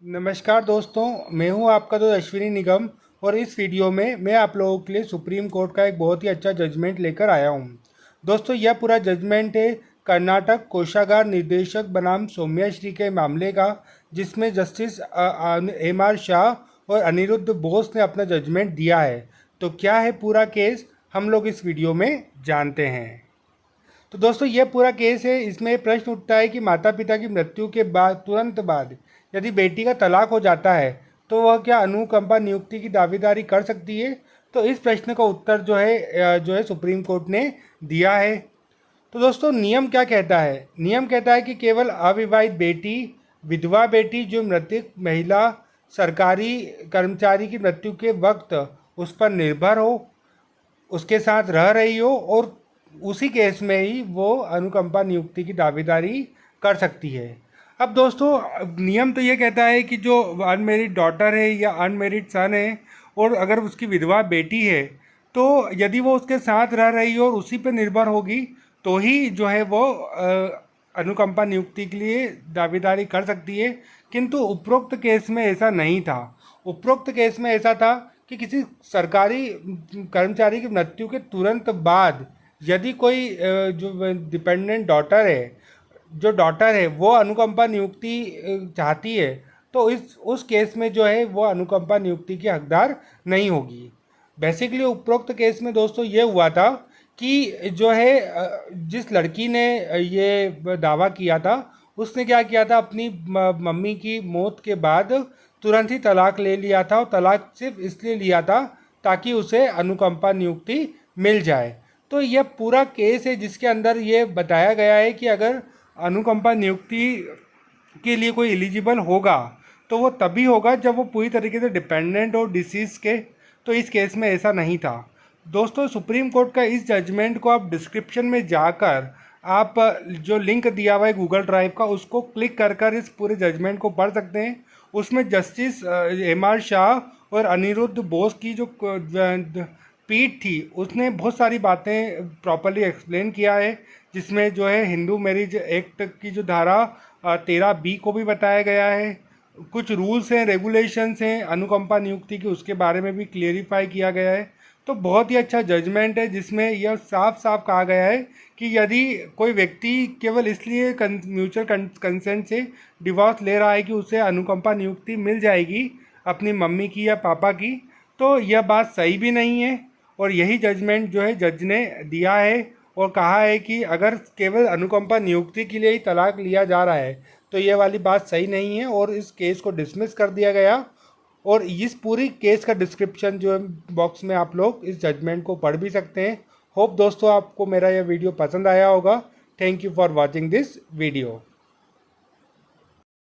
नमस्कार दोस्तों, मैं हूं आपका दोस्त अश्विनी निगम। और इस वीडियो में मैं आप लोगों के लिए सुप्रीम कोर्ट का एक बहुत ही अच्छा जजमेंट लेकर आया हूं। दोस्तों, यह पूरा जजमेंट है कर्नाटक कोषागार निदेशक बनाम सौम्या श्री के मामले का, जिसमें जस्टिस एम आर शाह और अनिरुद्ध बोस ने अपना जजमेंट दिया है। तो क्या है पूरा केस, हम लोग इस वीडियो में जानते हैं। तो दोस्तों, यह पूरा केस है। इसमें प्रश्न उठता है कि माता पिता की मृत्यु के बाद तुरंत बाद यदि बेटी का तलाक हो जाता है तो वह क्या अनुकंपा नियुक्ति की दावेदारी कर सकती है। तो इस प्रश्न का उत्तर जो है सुप्रीम कोर्ट ने दिया है। तो दोस्तों, नियम क्या कहता है? नियम कहता है कि केवल अविवाहित बेटी, विधवा बेटी जो मृतक महिला सरकारी कर्मचारी की मृत्यु के वक्त उस पर निर्भर हो, उसके साथ रह रही हो, और उसी केस में ही वो अनुकंपा नियुक्ति की दावेदारी कर सकती है। अब दोस्तों, नियम तो ये कहता है कि जो अनमेरिड डॉटर है या अनमेरिड सन है और अगर उसकी विधवा बेटी है, तो यदि वो उसके साथ रह रही हो और उसी पर निर्भर होगी तो ही जो है वो अनुकंपा नियुक्ति के लिए दावेदारी कर सकती है। किंतु उपरोक्त केस में ऐसा नहीं था। उपरोक्त केस में ऐसा था कि किसी सरकारी कर्मचारी की मृत्यु के तुरंत बाद यदि कोई जो डिपेंडेंट डॉटर है, जो डॉटर है वो अनुकंपा नियुक्ति चाहती है, तो इस उस केस में जो है वो अनुकंपा नियुक्ति की हकदार नहीं होगी। बेसिकली उपरोक्त केस में दोस्तों ये हुआ था कि जो है जिस लड़की ने ये दावा किया था, उसने क्या किया था, अपनी मम्मी की मौत के बाद तुरंत ही तलाक ले लिया था। और तलाक सिर्फ इसलिए लिया था ताकि उसे अनुकंपा नियुक्ति मिल जाए। तो यह पूरा केस है जिसके अंदर ये बताया गया है कि अगर अनुकंपा नियुक्ति के लिए कोई एलिजिबल होगा तो वो तभी होगा जब वो पूरी तरीके से डिपेंडेंट और डिसीज के। तो इस केस में ऐसा नहीं था। दोस्तों, सुप्रीम कोर्ट का इस जजमेंट को आप डिस्क्रिप्शन में जाकर आप जो लिंक दिया हुआ है गूगल ड्राइव का, उसको क्लिक कर कर इस पूरे जजमेंट को पढ़ सकते हैं। उसमें जस्टिस एम आर शाह और अनिरुद्ध बोस की जो पीठ थी, उसने बहुत सारी बातें प्रॉपरली एक्सप्लेन किया है, जिसमें जो है हिंदू मैरिज एक्ट की जो धारा 13B को भी बताया गया है। कुछ रूल्स हैं, रेगुलेशंस हैं अनुकंपा नियुक्ति के, उसके बारे में भी क्लियरिफाई किया गया है। तो बहुत ही अच्छा जजमेंट है जिसमें यह साफ साफ कहा गया है कि यदि कोई व्यक्ति केवल इसलिए म्यूचुअल कंसेंट से डिवोर्स ले रहा है कि उसे अनुकंपा नियुक्ति मिल जाएगी अपनी मम्मी की या पापा की, तो यह बात सही भी नहीं है। और यही जजमेंट जो है जज ने दिया है और कहा है कि अगर केवल अनुकंपा नियुक्ति के लिए ही तलाक लिया जा रहा है तो ये वाली बात सही नहीं है, और इस केस को डिसमिस कर दिया गया। और इस पूरी केस का डिस्क्रिप्शन जो है बॉक्स में आप लोग इस जजमेंट को पढ़ भी सकते हैं। होप दोस्तों आपको मेरा यह वीडियो पसंद आया होगा। Thank you for watching this video.